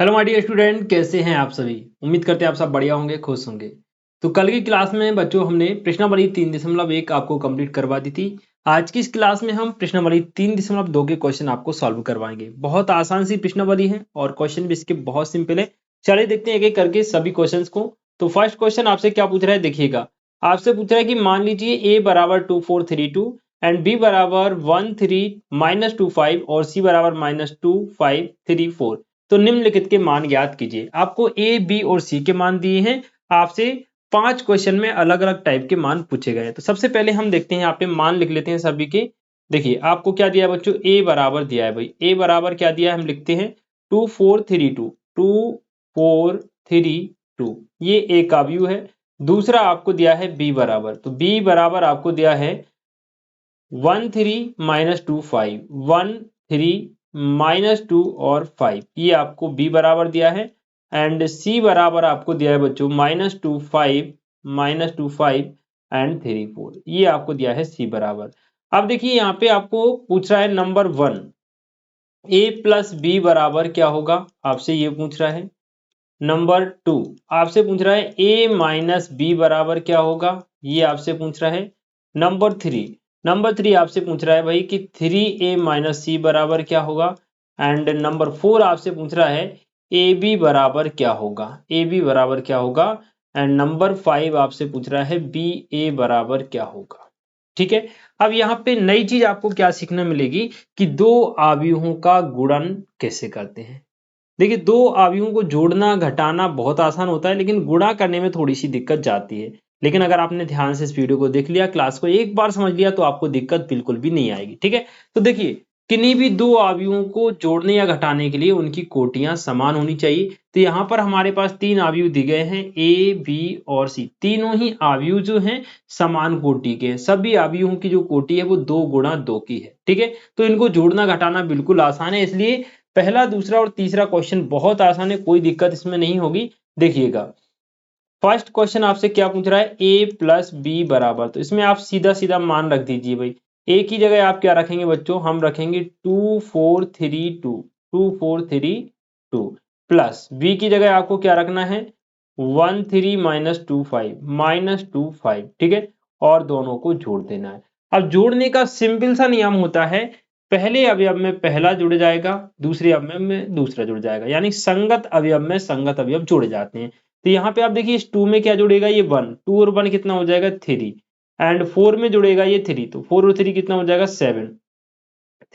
Hello my dear student, कैसे हैं आप सभी। उम्मीद करते हैं आप सब बढ़िया होंगे, खुश होंगे। तो कल की क्लास में बच्चों हमने प्रश्नावली 3.1 आपको कंप्लीट करवा दी थी। आज की इस क्लास में हम प्रश्नावली 3.2 के क्वेश्चन आपको सॉल्व करवाएंगे। बहुत आसान सी प्रश्नावली है और क्वेश्चन भी इसके बहुत सिंपल है। चलिए देखते हैं एक एक करके सभी क्वेश्चन को। तो फर्स्ट क्वेश्चन आपसे क्या पूछ रहा है, देखिएगा। आपसे पूछ रहा है कि मान लीजिए ए बराबर 2432 एंड बी बराबर 13-25 और सी बराबर -2534। तो निम्नलिखित के मान ज्ञात कीजिए। आपको ए, बी और सी के मान दिए हैं। आपसे 5 क्वेश्चन में अलग अलग टाइप के मान पूछे गए हैं। तो सबसे पहले हम देखते हैं, यहाँ पे मान लिख लेते हैं सभी के। देखिए आपको क्या दिया है बच्चों, ए बराबर दिया है भाई। ए बराबर क्या दिया है, हम लिखते हैं 2432 ये ए का व्यू है। दूसरा आपको दिया है बी बराबर, तो बी बराबर आपको दिया है 13-25 और 5, ये आपको बी बराबर दिया है। एंड सी बराबर आपको दिया है बच्चों -25 एंड 3 4, ये आपको दिया है सी बराबर। अब देखिए यहाँ पे आपको पूछ रहा है नंबर 1, ए प्लस बी बराबर क्या होगा, आपसे ये पूछ रहा है। नंबर 2 आपसे पूछ रहा है ए माइनस बी बराबर क्या होगा, ये आपसे पूछ रहा है। नंबर 3 आपसे पूछ रहा है भाई कि 3a माइनस सी बराबर क्या होगा। एंड नंबर 4 आपसे पूछ रहा है ए बी बराबर क्या होगा, ए बी बराबर क्या होगा। एंड नंबर 5 आपसे पूछ रहा है बी ए बराबर क्या होगा। ठीक है। अब यहाँ पे नई चीज आपको क्या सीखने मिलेगी कि दो अवयवों का गुणन कैसे करते हैं। देखिए दो अवयवों को जोड़ना घटाना बहुत आसान होता है, लेकिन गुणा करने में थोड़ी सी दिक्कत जाती है। लेकिन अगर आपने ध्यान से इस वीडियो को देख लिया, क्लास को एक बार समझ लिया, तो आपको दिक्कत बिल्कुल भी नहीं आएगी। ठीक है। तो देखिए किन्हीं भी दो अवयवों को जोड़ने या घटाने के लिए उनकी कोटियां समान होनी चाहिए। तो यहाँ पर हमारे पास 3 अवयव दिए गए हैं, ए बी और सी। तीनों ही अवयव जो हैं समान कोटि के हैं। सभी अवयवों की जो कोटि है वो 2 गुणा 2 की है। ठीक है। तो इनको जोड़ना घटाना बिल्कुल आसान है, इसलिए पहला, दूसरा और तीसरा क्वेश्चन बहुत आसान है, कोई दिक्कत इसमें नहीं होगी। देखिएगा फर्स्ट क्वेश्चन आपसे क्या पूछ रहा है, ए प्लस बी बराबर। तो इसमें आप सीधा सीधा मान रख दीजिए भाई। ए की जगह आप क्या रखेंगे बच्चों, हम रखेंगे 2432 प्लस बी की जगह आपको क्या रखना है 13 -25 ठीक है। और दोनों को जोड़ देना है। अब जोड़ने का सिंपल सा नियम होता है, पहले अवयव में पहला जुड़ जाएगा, दूसरे अवयव में दूसरा जुड़ जाएगा, यानी संगत अवयव में संगत अवयव जोड़े जाते हैं। तो यहाँ पे आप देखिए इस 2 में क्या जुड़ेगा, ये 1, 2 और 1 कितना हो जाएगा 3। एंड 4 में जुड़ेगा ये 3, तो 4 और 3 कितना हो जाएगा 7।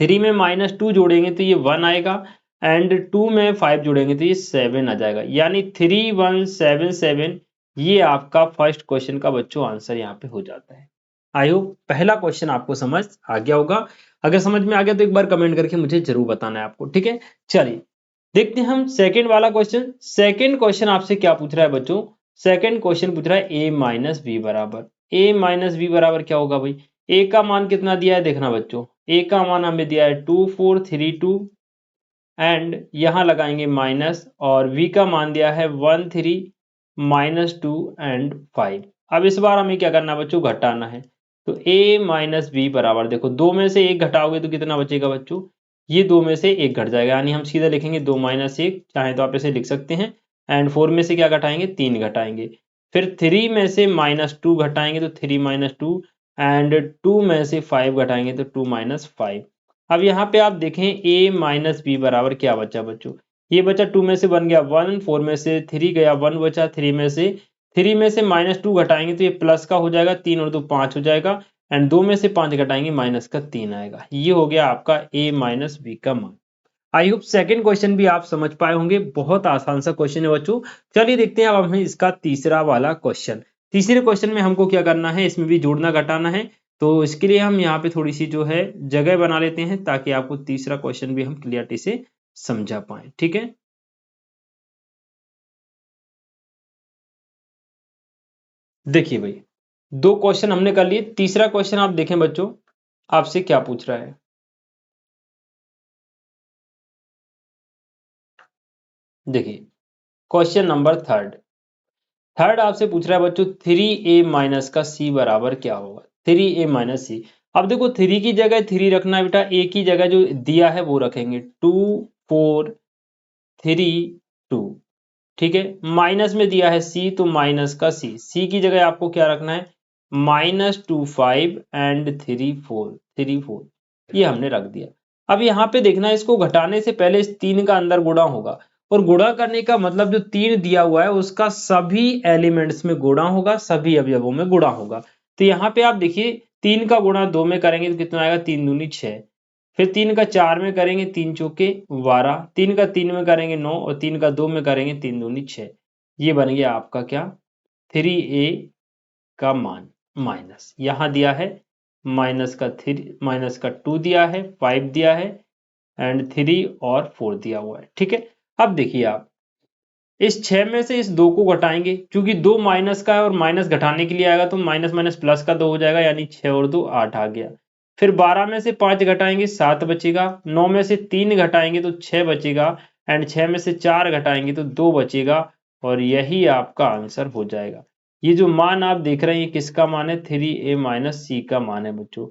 3 में -2 जोड़ेंगे तो ये 1 आएगा। एंड 2 में 5 जोड़ेंगे तो ये 7 आ जाएगा, यानी 3177। ये आपका फर्स्ट क्वेश्चन का बच्चों आंसर यहाँ पे हो जाता है। आई होप पहला क्वेश्चन आपको समझ आ गया होगा। अगर समझ में आ गया तो एक बार कमेंट करके मुझे जरूर बताना है आपको। ठीक है। चलिए देखते हैं हम सेकंड वाला क्वेश्चन। सेकंड क्वेश्चन आपसे क्या पूछ रहा है बच्चों, सेकंड क्वेश्चन पूछ रहा है ए माइनस बी बराबर। ए माइनस बी बराबर क्या होगा भाई, ए का मान कितना दिया है देखना बच्चों। ए का मान हमें दिया है 2432 एंड यहां लगाएंगे माइनस, और v का मान दिया है 13 -2 एंड 5। अब इस बार हमें क्या करना है बच्चों, घटाना है। तो a माइनस बी बराबर, देखो 2 में से 1 घटाओगे तो कितना बचेगा बच्चों, ये 2 में से 1 घट जाएगा, यानी हम सीधा लिखेंगे 2 - 1, चाहे तो आप इसे लिख सकते हैं। एंड 4 में से क्या घटाएंगे, 3 घटाएंगे। फिर 3 में से -2 घटाएंगे तो 3 - 2। एंड 2 में से 5 घटाएंगे तो 2 - 5। अब यहाँ पे आप देखें a माइनस बी बराबर क्या बचा बच्चों, ये बचा 2 में से बन गया 1, 4 में से 3 गया 1 बचा, 3 में से -2 घटाएंगे तो ये प्लस का हो जाएगा, 3 और 2 5 हो जाएगा। एंड 2 में से 5 घटाएंगे माइनस का 3 आएगा। ये हो गया आपका a माइनस बी का मान। आई होप सेकंड क्वेश्चन भी आप समझ पाए होंगे, बहुत आसान सा क्वेश्चन है बच्चों। चलिए देखते हैं अब हमें इसका तीसरा वाला क्वेश्चन। तीसरे क्वेश्चन में हमको क्या करना है, इसमें भी जोड़ना घटाना है। तो इसके लिए हम यहाँ पे थोड़ी सी जो है जगह बना लेते हैं, ताकि आपको तीसरा क्वेश्चन भी हम क्लियरिटी से समझा पाए। ठीक है। देखिए भाई दो क्वेश्चन हमने कर लिए, तीसरा क्वेश्चन आप देखें बच्चों, आपसे क्या पूछ रहा है। देखिए क्वेश्चन नंबर थर्ड आपसे पूछ रहा है बच्चों 3a माइनस का c बराबर क्या होगा, 3a माइनस सी। अब देखो 3 की जगह 3 रखना है बेटा, a की जगह जो दिया है वो रखेंगे 2 4 3 टू, ठीक है। माइनस में दिया है सी, तो माइनस का सी, सी की जगह आपको क्या रखना है, -2 5 एंड 3 4, 3 4, ये हमने रख दिया। अब यहाँ पे देखना है, इसको घटाने से पहले इस 3 का अंदर गुणा होगा, और गुणा करने का मतलब जो 3 दिया हुआ है उसका सभी एलिमेंट्स में गुणा होगा, सभी अवयवों में गुणा होगा। तो यहाँ पे आप देखिए 3 का गुणा 2 में करेंगे तो कितना आएगा, 3 दूनी 6, फिर 3 का 4 में करेंगे 3 चौके 12, 3 का 3 में करेंगे 9, और 3 का 2 में करेंगे 3 दूनी 6। ये बन गया आपका क्या, 3a का मान माइनस, यहाँ दिया है माइनस का 2 दिया है, 5 दिया है, एंड 3 और 4 दिया हुआ है, ठीक है। अब देखिए आप इस 6 में से इस 2 को घटाएंगे, क्योंकि 2 माइनस का है और माइनस घटाने के लिए आएगा तो माइनस माइनस प्लस का 2 हो जाएगा, यानी 6 और 2 8 आ गया। फिर 12 में से 5 घटाएंगे 7 बचेगा, 9 में से 3 घटाएंगे तो 6 बचेगा, एंड 6 में से 4 घटाएंगे तो 2 बचेगा, और यही आपका आंसर हो जाएगा। ये जो मान आप देख रहे हैं ये किसका मान है, 3a माइनस सी का मान है बच्चों।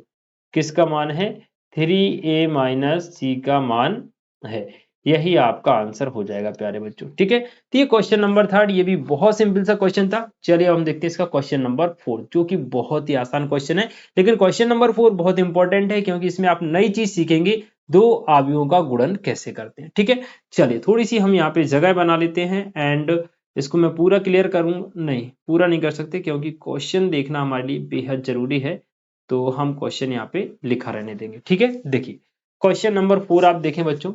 किसका मान है, 3a माइनस सी का मान है। यही आपका आंसर हो जाएगा प्यारे बच्चों, ठीक है। तो ये क्वेश्चन नंबर 3, ये भी बहुत सिंपल सा क्वेश्चन था। चलिए अब हम देखते हैं इसका क्वेश्चन नंबर 4, जो कि बहुत ही आसान क्वेश्चन है, लेकिन क्वेश्चन नंबर 4 बहुत इंपॉर्टेंट है, क्योंकि इसमें आप नई चीज सीखेंगे, दो अवयवों का गुणन कैसे करते हैं, ठीक है। चलिए थोड़ी सी हम यहाँ पे जगह बना लेते हैं, एंड इसको मैं पूरा क्लियर करूंगा, नहीं पूरा नहीं कर सकते क्योंकि क्वेश्चन देखना हमारे लिए बेहद जरूरी है, तो हम क्वेश्चन यहाँ पे लिखा रहने देंगे, ठीक है। देखिए क्वेश्चन नंबर 4 आप देखें बच्चों,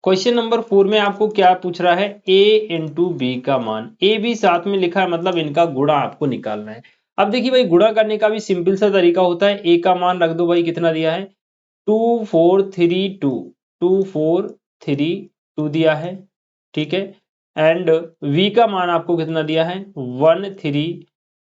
क्वेश्चन नंबर 4 में आपको क्या पूछ रहा है, a इंटू बी का मान, ए बी साथ में लिखा है, मतलब इनका गुणा आपको निकालना है। अब देखिए भाई गुणा करने का भी सिंपल सा तरीका होता है, a का मान रख दो भाई, कितना दिया है 2 4 3 2, 2 4 3 2 दिया है, ठीक है। एंड v का मान आपको कितना दिया है 1 3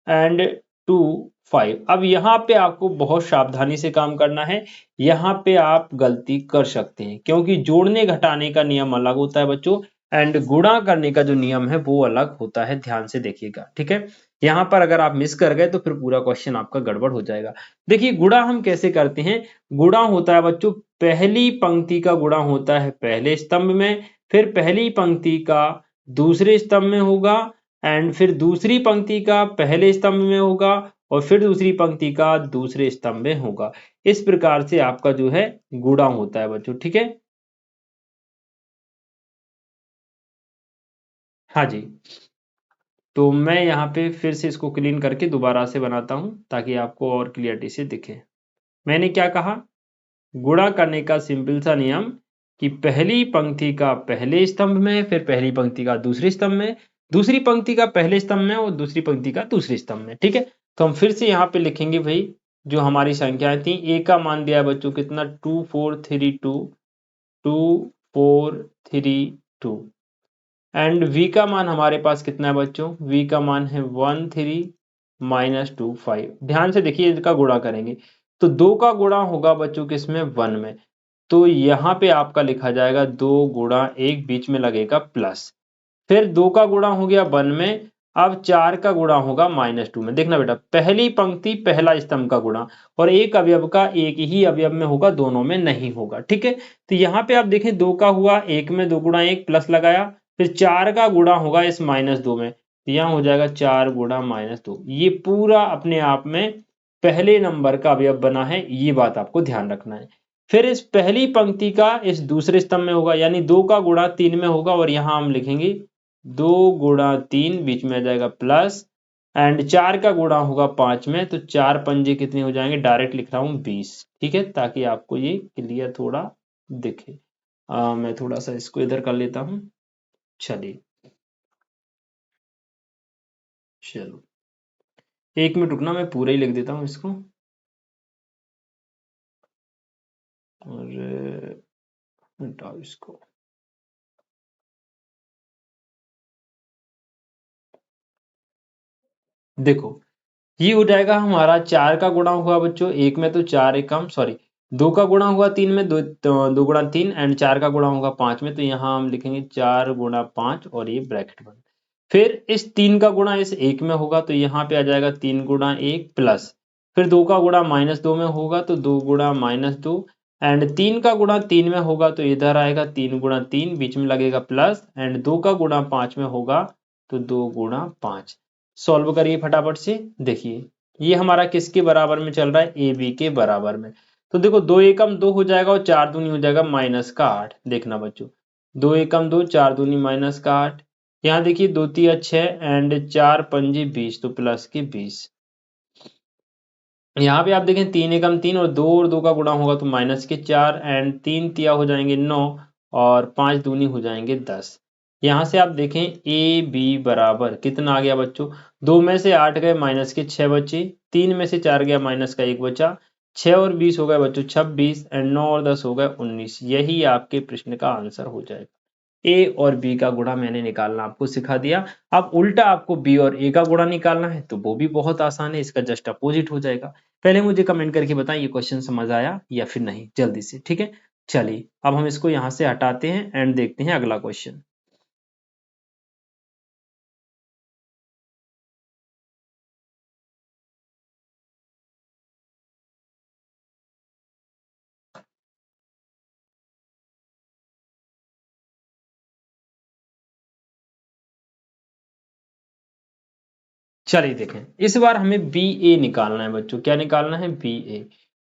एंड 2 5। अब यहाँ पे आपको बहुत सावधानी से काम करना है, यहाँ पे आप गलती कर सकते हैं, क्योंकि जोड़ने घटाने का नियम अलग होता है बच्चों, एंड गुणा करने का जो नियम है वो अलग होता है, ध्यान से देखिएगा, ठीक है। यहाँ पर अगर आप मिस कर गए तो फिर पूरा क्वेश्चन आपका गड़बड़ हो जाएगा। देखिए गुणा हम कैसे करते हैं, गुणा होता है बच्चों, पहली पंक्ति का गुणा होता है पहले स्तंभ में, फिर पहली पंक्ति का दूसरे स्तंभ में होगा, एंड फिर दूसरी पंक्ति का पहले स्तंभ में होगा, और फिर दूसरी पंक्ति का दूसरे स्तंभ में होगा। इस प्रकार से आपका जो है गुणा होता है बच्चों, ठीक है। हाँ जी, तो मैं यहाँ पे फिर से इसको क्लीन करके दोबारा से बनाता हूँ ताकि आपको और क्लियरिटी से दिखे। मैंने क्या कहा, गुणा करने का सिंपल सा नियम कि पहली पंक्ति का पहले स्तंभ में, फिर पहली पंक्ति का दूसरे स्तंभ में, दूसरी पंक्ति का पहले स्तंभ में, और दूसरी पंक्ति का दूसरे स्तंभ में, ठीक है। तो हम फिर से यहाँ पे लिखेंगे भाई, जो हमारी संख्याएं थी, ए का मान दिया है बच्चों कितना 2 4 3 2, 2 4 3 2, एंड v का मान हमारे पास कितना है बच्चों, v का मान है 1 3 -2 5। ध्यान से देखिए इसका गुणा करेंगे तो 2 का गुणा होगा बच्चों किसमें, 1 में, तो यहाँ पे आपका लिखा जाएगा 2 गुणा 1, बीच में लगेगा प्लस, फिर 2 का गुणा हो गया 1 में, अब 4 का गुणा होगा -2 में। देखना बेटा, पहली पंक्ति पहला स्तंभ का गुणा, और एक अवयव का एक ही अवयव में होगा, दोनों में नहीं होगा, ठीक है। तो यहाँ पे आप देखें 2 का हुआ, 1 में 2 गुणा 1 प्लस लगाया, फिर 4 का गुणा होगा इस -2 में, तो यहाँ हो जाएगा 4 गुणा -2। ये पूरा अपने आप में पहले नंबर का अवयव बना है, ये बात आपको ध्यान रखना है। फिर इस पहली पंक्ति का इस दूसरे स्तंभ में होगा, यानी 2 का गुणा 3 में होगा, और यहाँ हम लिखेंगे 2 गुणा 3, बीच में आ जाएगा प्लस, एंड 4 का गुणा होगा 5 में, तो 4 पंजे कितने हो जाएंगे, डायरेक्ट लिख रहा हूं 20, ठीक है, ताकि आपको ये क्लियर थोड़ा दिखे। मैं थोड़ा सा इसको इधर कर लेता हूं, चलिए चलो 1 मिनट रुकना, मैं पूरा ही लिख देता हूं इसको, और हटाओ इसको। देखो ये हो जाएगा हमारा, 4 का गुणा हुआ बच्चों 1 में, तो 4 एक कम, सॉरी 2 का गुणा हुआ 3 में, 2 गुणा 3, एंड 4 का गुणा होगा 5 में, तो यहाँ हम लिखेंगे 4 गुणा 5, और ये ब्रैकेट बंद। फिर इस 3 का गुणा इस 1 में होगा, तो यहाँ पे आ जाएगा 3 गुणा 1 प्लस, फिर 2 का गुणा -2 में होगा, तो 2 गुणा -2, एंड 3 का गुणा 3 में होगा तो इधर आएगा 3 गुणा 3, बीच में लगेगा प्लस, एंड 2 का गुणा 5 में होगा तो 2 गुणा 5। सॉल्व करिए फटाफट से। देखिए ये हमारा किसके बराबर में चल रहा है, ए बी के बराबर में। तो देखो 2 एकम 2 हो जाएगा और 4 दूनी हो जाएगा माइनस का 8। देखना बच्चों 2 एकम 2, 4 दूनी माइनस का 8। यहाँ देखिए 2 तिया 6 एंड 4 पंजी 20 तो प्लस के 20। यहाँ पे आप देखें 3 एकम 3 और 2 का गुणा होगा तो माइनस के 4 एंड 3 तिया हो जाएंगे 9 और 5 दूनी हो जाएंगे 10। यहाँ से आप देखें ए बी बराबर कितना आ गया बच्चों, 2 में से 8 गए माइनस के 6 बचे, 3 में से 4 गया माइनस का 1 बचा, 6 और 20 हो गए बच्चों 26 एंड 9 और 10 हो गए 19। यही आपके प्रश्न का आंसर हो जाएगा। ए और बी का गुणा मैंने निकालना आपको सिखा दिया। अब उल्टा आपको बी और ए का गुणा निकालना है तो वो भी बहुत आसान है, इसका जस्ट अपोजिट हो जाएगा। पहले मुझे कमेंट करके बताएं ये क्वेश्चन समझ आया या फिर नहीं, जल्दी से, ठीक है। चलिए अब हम इसको यहां से हटाते हैं एंड देखते हैं अगला क्वेश्चन। चलिए देखें इस बार हमें बी ए निकालना है बच्चों। क्या निकालना है, बी ए।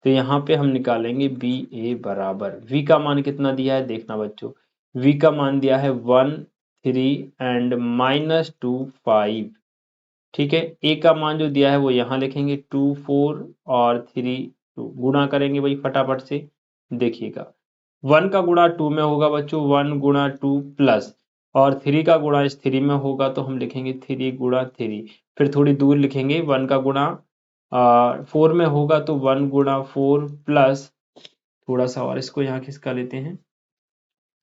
तो यहाँ पे हम निकालेंगे बी ए बराबर v का मान कितना दिया है, देखना बच्चों v का मान दिया है 1 3 एंड -2 5। ठीक है, ए का मान जो दिया है वो यहाँ लिखेंगे 2 4 और 3 2, गुणा करेंगे भाई फटाफट से। देखिएगा 1 का गुणा 2 में होगा बच्चों 1 गुणा 2 प्लस, और 3 का गुणा इस 3 में होगा तो हम लिखेंगे 3 गुणा 3। फिर थोड़ी दूर लिखेंगे 1 का गुणा 4 में होगा तो 1 गुणा 4 प्लस, थोड़ा सा और इसको यहाँ खिसका लेते हैं,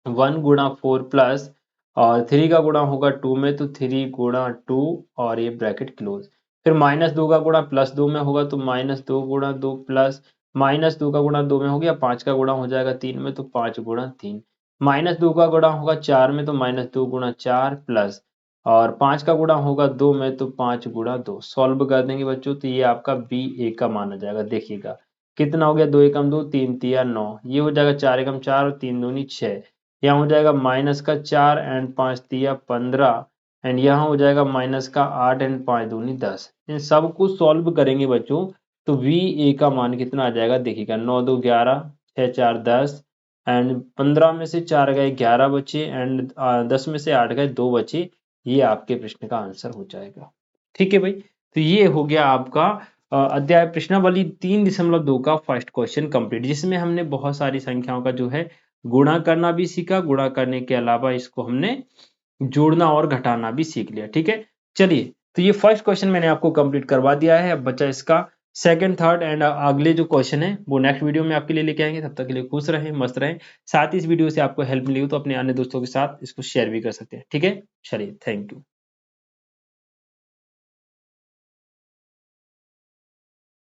1 गुणा 4 प्लस, और 3 का गुणा होगा 2 में तो 3 गुणा 2 और ये ब्रैकेट क्लोज। फिर -2 का गुणा +2 में होगा तो -2 गुणा 2 प्लस, -2 का गुणा 2 में हो गया, 5 का गुणा हो जाएगा 3 में तो 5 गुणा 3, -2 का गुणा होगा 4 में तो -2 गुणा 4 प्लस, और 5 का गुणा होगा 2 में तो 5 गुणा 2। सॉल्व कर देंगे बच्चों तो ये आपका बी ए का मान आ जाएगा। देखिएगा कितना हो गया, 2 एकम 2, 3 तिया 9, ये हो जाएगा 4 एकम 4 और 3 दूनी 6, यहाँ हो जाएगा माइनस का 4 एंड 5 तिया 15, एंड यहाँ हो जाएगा माइनस का 8 एंड 5 दूनी 10। इन सब को सॉल्व करेंगे बच्चों तो वी ए का मान कितना आ जाएगा, देखिएगा 9 2 11, 6 4 10, एंड 15 में से 4 गए 11 बचे, एंड 10 में से 8 गए 2 बचे। ये आपके प्रश्न का आंसर हो जाएगा। ठीक है भाई, तो ये हो गया आपका अध्याय प्रश्नावली 3.2 का फर्स्ट क्वेश्चन कंप्लीट, जिसमें हमने बहुत सारी संख्याओं का जो है गुणा करना भी सीखा, गुणा करने के अलावा इसको हमने जोड़ना और घटाना भी सीख लिया। ठीक है, चलिए तो ये फर्स्ट क्वेश्चन मैंने आपको कंप्लीट करवा दिया है। अब बच्चा इसका सेकंड थर्ड एंड अगले जो क्वेश्चन है वो नेक्स्ट वीडियो में आपके लिए लेके आएंगे। तब तक के लिए खुश रहें, मस्त रहें। साथ ही इस वीडियो से आपको हेल्प मिली हो तो अपने अन्य दोस्तों के साथ इसको शेयर भी कर सकते हैं। ठीक है, चलिए थैंक यू।